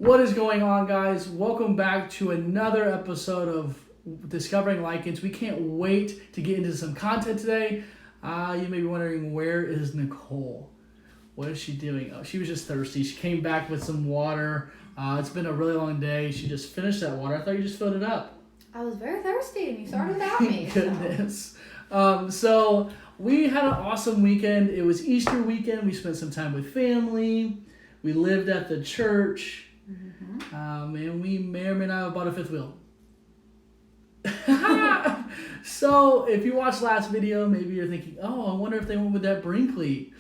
What is going on, guys? Welcome back to another episode of Discovering Lichens. We can't wait to get into some content today. You may be wondering, where is Nicole? What is she doing? Oh, she was just thirsty. She came back with some water. It's been a really long day. She just finished that water. I thought you just filled it up. I was very thirsty and you started without me. Goodness. So we had an awesome weekend. It was Easter weekend. We spent some time with family. We lived at the church. Mm-hmm. And we may or may not have bought a fifth wheel. So if you watched last video, maybe you're thinking, oh, I wonder if they went with that Brinkley.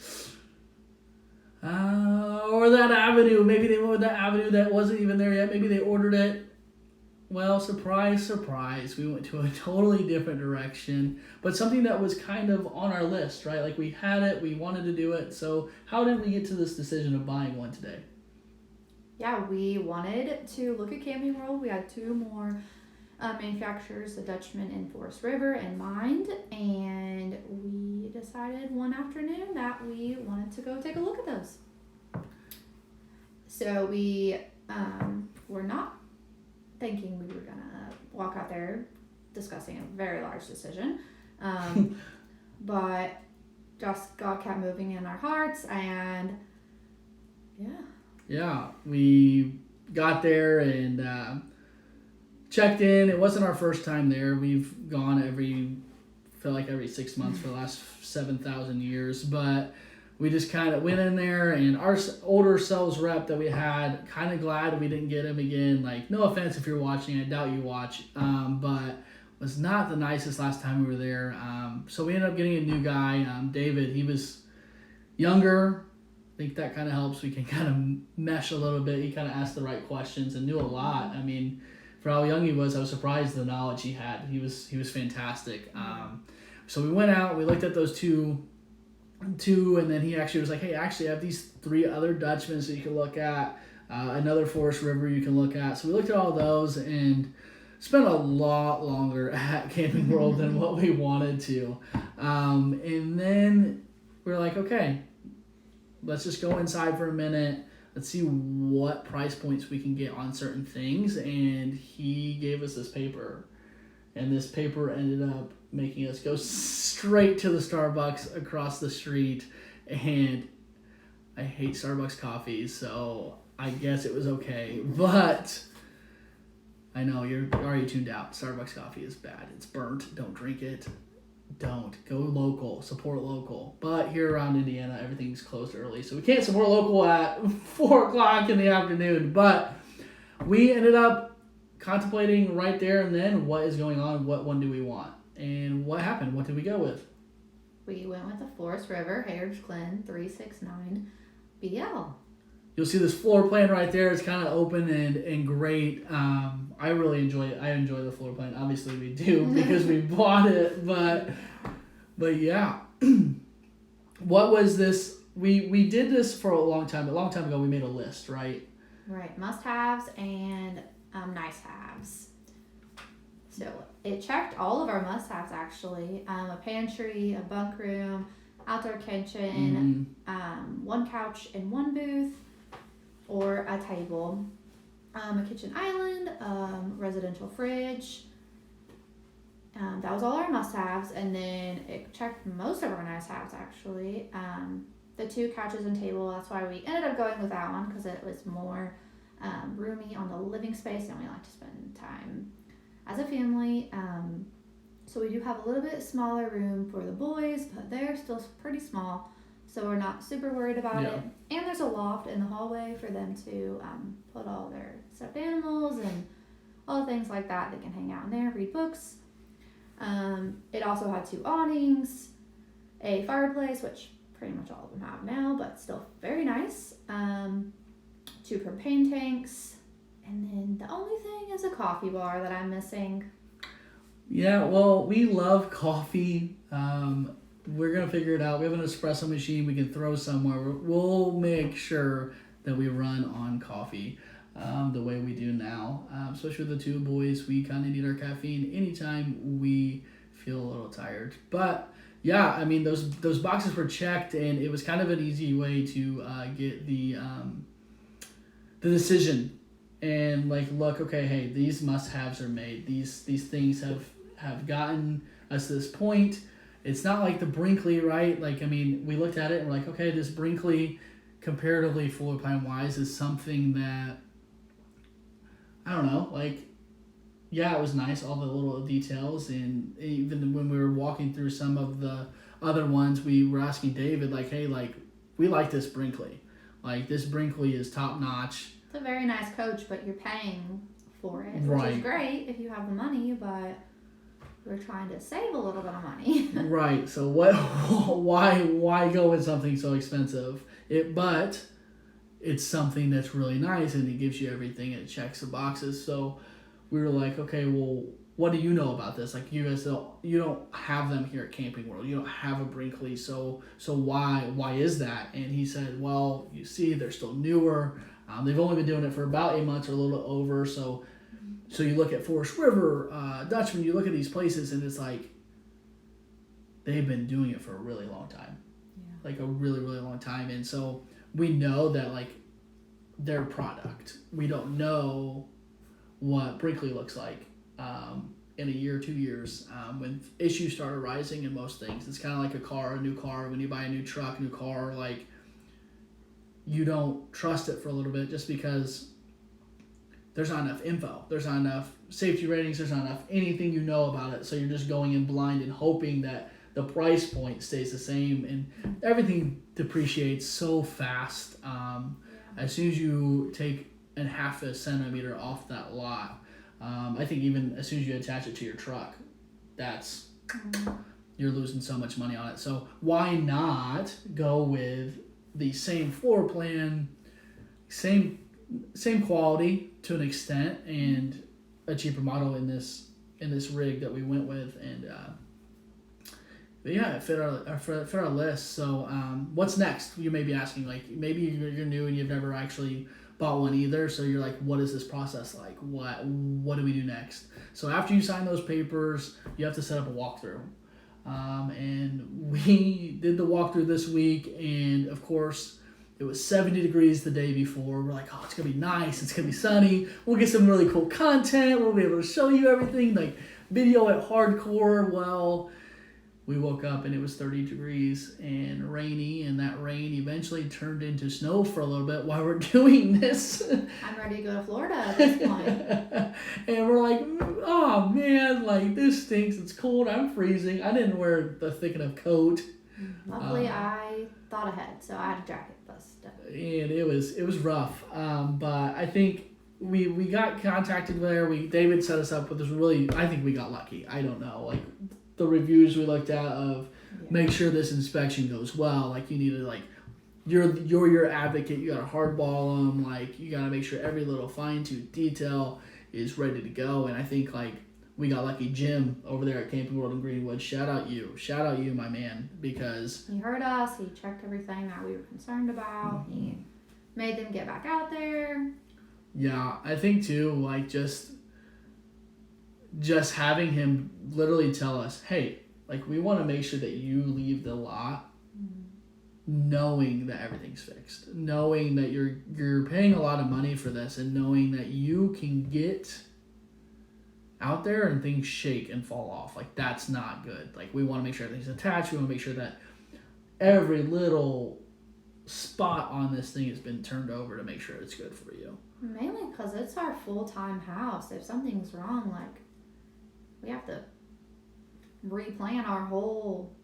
Or that Avenue. Maybe they went with that Avenue that wasn't even there yet. Maybe they ordered it. Well, surprise, surprise. We went to a totally different direction. But something that was kind of on our list, right? Like we had it, we wanted to do it. So how did we get to this decision of buying one today? Yeah, we wanted to look at Camping World. We had two more manufacturers, the Dutchman and Forest River, in mind. And we decided one afternoon that we wanted to go take a look at those. So we were not thinking we were going to walk out there discussing a very large decision. But just God kept moving in our hearts, and yeah, we got there and checked in. It wasn't our first time there. We've gone every 6 months for the last 7,000 years. But we just kind of went in there, and our older sales rep that we had, kind of glad we didn't get him again. Like, no offense if you're watching, I doubt you watch, but was not the nicest last time we were there. So we ended up getting a new guy, David. He was younger. I think that kind of helps. We can kind of mesh a little bit. He kind of asked the right questions and knew a lot. I mean, for how young he was, I was surprised the knowledge he had. He was fantastic. So we went out, we looked at those two, and then he actually was like, hey, actually I have these 3 other Dutchmen that you can look at, another Forest River you can look at. So we looked at all those and spent a lot longer at Camping World than what we wanted to. And then we were like, okay, let's just go inside for a minute. Let's see what price points we can get on certain things. And he gave us this paper. And this paper ended up making us go straight to the Starbucks across the street. And I hate Starbucks coffee, so I guess it was okay. But I know you're already tuned out. Starbucks coffee is bad. It's burnt. Don't drink it. Don't. Go local. Support local. But here around Indiana, everything's closed early, so we can't support local at 4 o'clock in the afternoon. But we ended up contemplating right there and then what is going on, what one do we want, and what happened. What did we go with? We went with the Forest River Heritage Glen 369 BL. You'll see this floor plan right there. It's kind of open and great. I really enjoy it. I enjoy the floor plan. Obviously we do because we bought it. But yeah. What was this? We did this for a long time. A long time ago we made a list, right? Right. Must-haves and nice-haves. So it checked all of our must-haves, actually. A pantry, a bunk room, outdoor kitchen, one couch in one booth, or a table, a kitchen island, residential fridge. That was all our must-haves, and then it checked most of our nice-haves, actually. The 2 couches and table, that's why we ended up going with that one, because it was more roomy on the living space, and we like to spend time as a family. So we do have a little bit smaller room for the boys, but they're still pretty small, so we're not super worried about it. And there's a loft in the hallway for them to put all their stuffed animals and all things like that. They can hang out in there, read books. It also had 2 awnings, a fireplace, which pretty much all of them have now, but still very nice. 2 propane tanks, and then the only thing is a coffee bar that I'm missing. Yeah, well, we love coffee. We're going to figure it out. We have an espresso machine we can throw somewhere. We'll make sure that we run on coffee the way we do now. Especially with the 2 boys, we kind of need our caffeine anytime we feel a little tired. But yeah, I mean, those boxes were checked, and it was kind of an easy way to get the decision and like look, okay, hey, these must-haves are made. These things have gotten us to this point. It's not like the Brinkley, right? Like, I mean, we looked at it and we're like, okay, this Brinkley, comparatively fluid pine wise, is something that, I don't know, like, yeah, it was nice, all the little details, and even when we were walking through some of the other ones, we were asking David, like, hey, like, we like this Brinkley. Like, this Brinkley is top notch. It's a very nice coach, but you're paying for it, Right. which is great if you have the money, but we're trying to save a little bit of money. Right. So why go with something so expensive? But it's something that's really nice and it gives you everything and it checks the boxes. So we were like, okay, well, what do you know about this? Like, you guys don't have them here at Camping World. You don't have a Brinkley. So why is that? And he said, well, you see, they're still newer. They've only been doing it for about 8 months or a little over. So you look at Forest River, Dutchman, you look at these places and it's like they've been doing it for a really long time. Yeah. Like a really, really long time. And so we know that, like, their product, we don't know what Brinkley looks like in a year, 2 years, when issues start arising in most things. It's kind of like a new car. When you buy a new truck, new car, like, you don't trust it for a little bit just because there's not enough info. There's not enough safety ratings. There's not enough anything you know about it. So you're just going in blind and hoping that the price point stays the same. And everything depreciates so fast. As soon as you take a half a centimeter off that lot, I think even as soon as you attach it to your truck, you're losing so much money on it. So why not go with the same floor plan, same quality to an extent, and a cheaper model in this rig that we went with, and but yeah, it fit our list. So what's next? You may be asking, like, maybe you're new and you've never actually bought one either, so you're like, what is this process like? What do we do next? So after you sign those papers, you have to set up a walkthrough. And we did the walkthrough this week, and of course it was 70 degrees the day before. We're like, oh, it's gonna be nice, it's gonna be sunny, we'll get some really cool content, we'll be able to show you everything, like video at hardcore. Well, we woke up and it was 30 degrees and rainy, and that rain eventually turned into snow for a little bit while we're doing this. I'm ready to go to Florida at this point. And we're like, oh man, like, this stinks, it's cold, I'm freezing. I didn't wear the thick enough coat. Luckily, I thought ahead, so I had a jacket plus stuff. And it was rough. But I think we got contacted there. David set us up with this really, I think we got lucky. I don't know, like, the reviews we looked at of make sure this inspection goes well. Like, you need to, like, you're your advocate. You got to hardball them. Like, you got to make sure every little fine-tuned detail is ready to go. And I think, like, we got lucky. Jim over there at Camping World in Greenwood, shout out you, my man, because he heard us. He checked everything that we were concerned about. He made them get back out there. Yeah, I think too, like, just having him literally tell us, hey, like, we want to make sure that you leave the lot knowing that everything's fixed, knowing that you're paying a lot of money for this, and knowing that you can get out there and things shake and fall off. Like, that's not good. Like, we want to make sure everything's attached. We want to make sure that every little spot on this thing has been turned over to make sure it's good for you. Mainly because it's our full-time house. If something's wrong, like, we have to replan our whole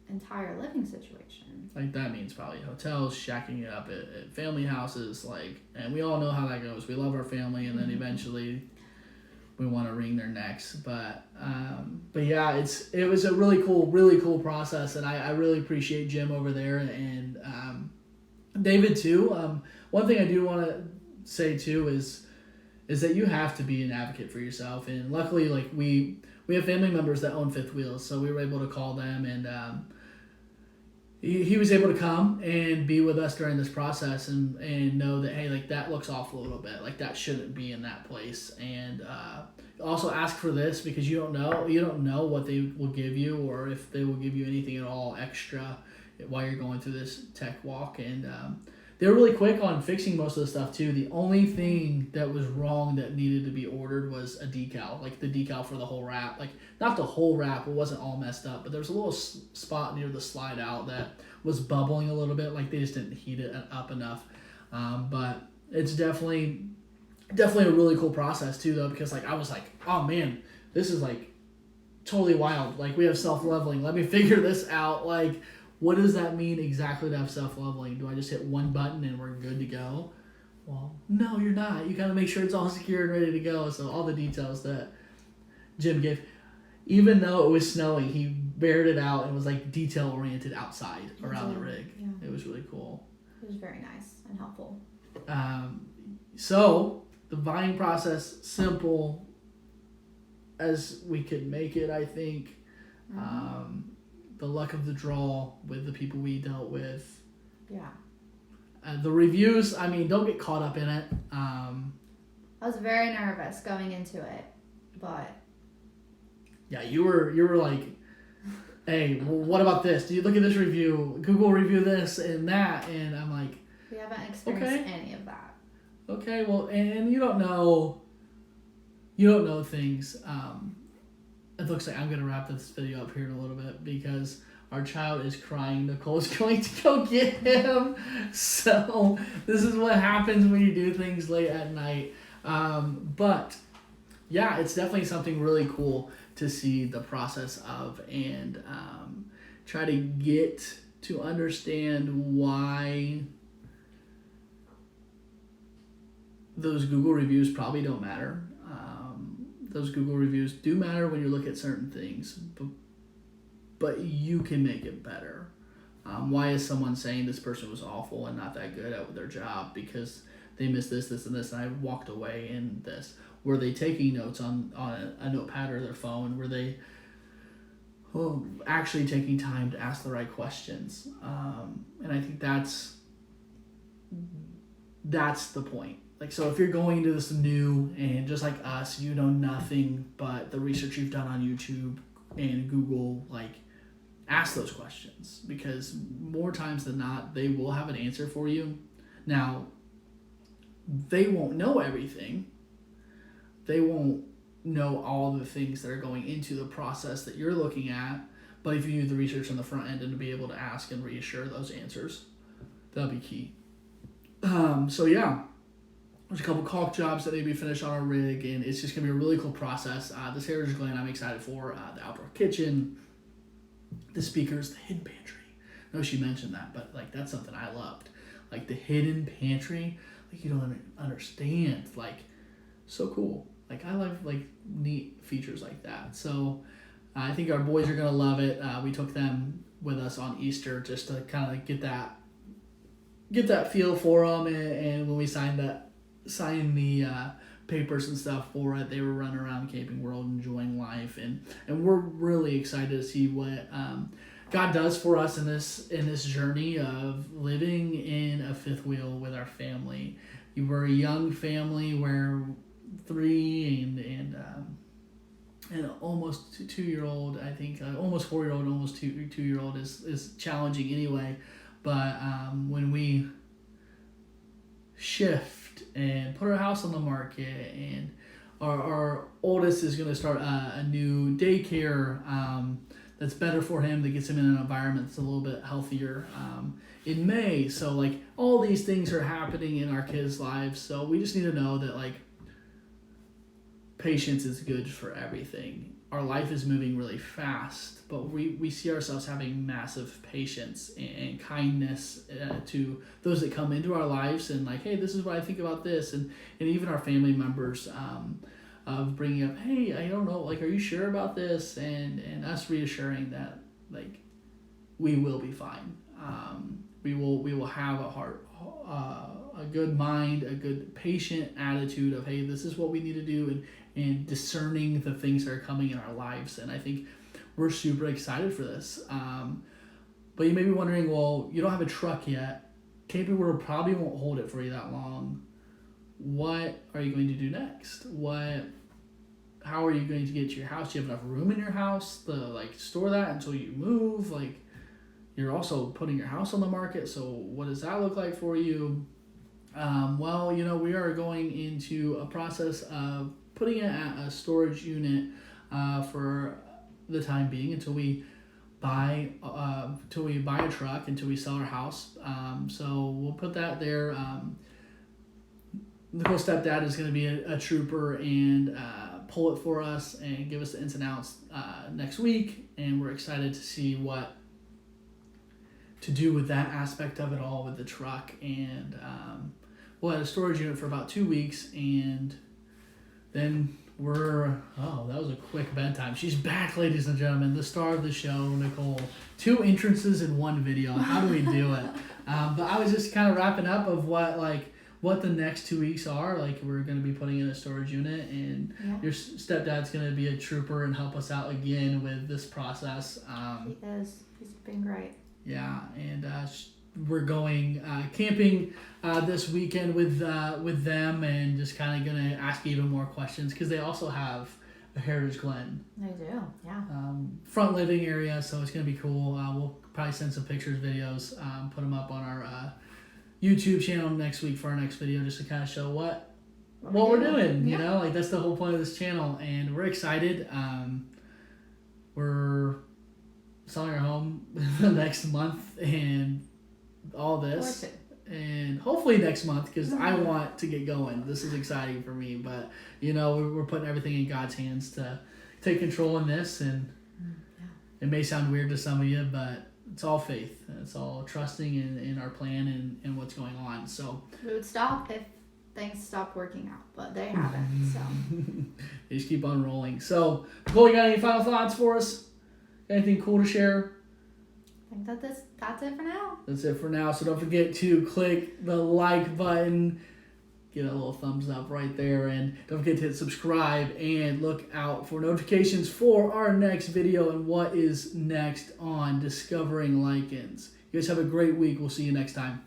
entire living situation. Like, that means probably hotels, shacking it up at family houses, like, and we all know how that goes. We love our family, and then eventually we want to wring their necks. But yeah, it was a really cool process, and I really appreciate Jim over there, and David too. One thing I do want to say too is that you have to be an advocate for yourself, and luckily, like, we have family members that own fifth wheels, so we were able to call them, and he was able to come and be with us during this process, and know that, hey, like, that looks off a little bit, like, that shouldn't be in that place, and also ask for this, because you don't know what they will give you, or if they will give you anything at all extra while you're going through this tech walk. And they were really quick on fixing most of the stuff too. The only thing that was wrong that needed to be ordered was a decal, like the decal for the whole wrap. Like not the whole wrap, it wasn't all messed up, but there was a little spot near the slide out that was bubbling a little bit. Like they just didn't heat it up enough. But it's definitely a really cool process too, though, because like I was like, oh man, this is like totally wild. Like we have self-leveling. Let me figure this out. Like, what does that mean exactly to have self-leveling? Do I just hit one button and we're good to go? Well, no, you're not. You got to make sure it's all secure and ready to go. So all the details that Jim gave, even though it was snowing, he bared it out and was like detail-oriented outside around the rig. Yeah. It was really cool. It was very nice and helpful. So the buying process, simple as we could make it, I think. The luck of the draw with the people we dealt with. Yeah. The reviews, I mean, don't get caught up in it. I was very nervous going into it, but... Yeah, you were like, hey, well, what about this? Do you look at this review? Google review this and that. And I'm like... We haven't experienced any of that. Okay, well, and you don't know things. It looks like I'm going to wrap this video up here in a little bit because our child is crying. Nicole's going to go get him. So this is what happens when you do things late at night. But yeah, it's definitely something really cool to see the process of and try to get to understand why those Google reviews probably don't matter. Those Google reviews do matter when you look at certain things, but you can make it better. Why is someone saying this person was awful and not that good at their job? Because they missed this, this, and this, and I walked away in this. Were they taking notes on a notepad or their phone? Were they actually taking time to ask the right questions? And I think that's the point. Like, so if you're going into this new and just like us, you know nothing but the research you've done on YouTube and Google, like, ask those questions because more times than not, they will have an answer for you. Now, they won't know everything. They won't know all the things that are going into the process that you're looking at. But if you do the research on the front end and to be able to ask and reassure those answers, that'll be key. So yeah. There's a couple caulk jobs that need to be finished on our rig, and it's just going to be a really cool process. This Heritage Glen I'm excited for. The outdoor kitchen, the speakers, the hidden pantry. I know she mentioned that, but like that's something I loved. Like the hidden pantry, like you don't understand. Like, so cool. Like I love like neat features like that. So I think our boys are going to love it. We took them with us on Easter just to kind of get that feel for them, and when we signed the papers and stuff for it, they were running around Camping World enjoying life, and we're really excited to see what God does for us in this journey of living in a fifth wheel with our family. You were a young family where 3 and almost 2-year-old, I think almost 4-year-old, almost 2-year-old is challenging anyway, but when we shift and put our house on the market, and our oldest is going to start a new daycare that's better for him, that gets him in an environment that's a little bit healthier in May. So like all these things are happening in our kids' lives, so we just need to know that like patience is good for everything. Our life is moving really fast, but we see ourselves having massive patience and kindness to those that come into our lives, and like, hey, this is what I think about this, and even our family members of bringing up, hey, I don't know, like, are you sure about this, and us reassuring that like we will be fine. We will have a heart, a good mind, a good patient attitude of, hey, this is what we need to do, and discerning the things that are coming in our lives. And I think we're super excited for this. But you may be wondering, well, you don't have a truck yet. Camping World probably won't hold it for you that long. What are you going to do next? How are you going to get to your house? Do you have enough room in your house to like store that until you move? Like, you're also putting your house on the market. So what does that look like for you? Well, we are going into a process of putting it at a storage unit for the time being until we buy a truck, until we sell our house. So we'll put that there. Nicole's stepdad is going to be a trooper and pull it for us and give us the ins and outs next week, and we're excited to see what to do with that aspect of it all with the truck. And we'll have a storage unit for about 2 weeks, and then that was a quick bedtime. She's back, ladies and gentlemen, the star of the show, Nicole. 2 entrances in one video. How do we do it? But I was just kind of wrapping up of what the next 2 weeks are. Like, we're going to be putting in a storage unit, and your stepdad's going to be a trooper and help us out again with this process. He is. He's been great. Yeah, and we're going camping this weekend with them, and just kind of going to ask even more questions because they also have a Heritage Glen. They do, yeah. Front living area, so it's going to be cool. We'll probably send some pictures, videos, put them up on our YouTube channel next week for our next video, just to kind of show what we're doing. Like, that's the whole point of this channel, and we're excited. We're selling our home the next month and all this, and hopefully next month, because I want to get going. This is exciting for me, but we're putting everything in God's hands to take control in this, and it may sound weird to some of you, but it's all faith. It's all trusting in our plan and what's going on. So we would stop if things stopped working out, but they haven't. So they just keep on rolling. So Nicole, you got any final thoughts for us? Anything cool to share? I think that's it for now. That's it for now. So don't forget to click the like button. Get a little thumbs up right there. And don't forget to hit subscribe and look out for notifications for our next video and what is next on Discovering Lichens. You guys have a great week. We'll see you next time.